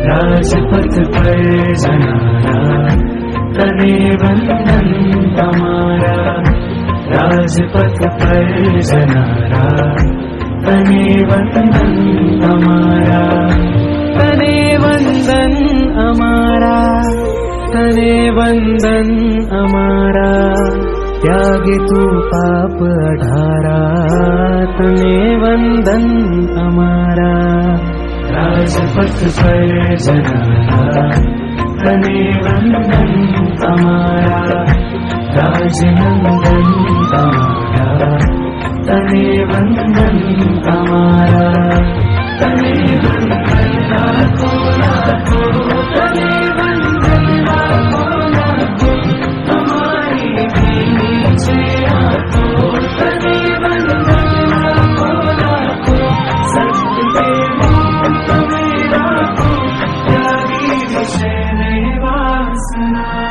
राजपथ पर जनारा तने वंदन हमारा। राजपथ पर जनारा तने वंदन हमारा। तने वंदन हमारा, तने वंदन हमारा। त्यागे तू पाप अढारा, तने वंदन हमारा। राजपथ पर जनारा तने वंदन हमारा। राजनंदन हमारा तने वंदन हमारा। तने वंदन लाखों लाखों, तने वंदन लाखों लाखों। हमारी नीचे आंखों, तने वंदन लाखों लाखों। सत्य के मूल तमें राखो, त्यागी विषय में वासना।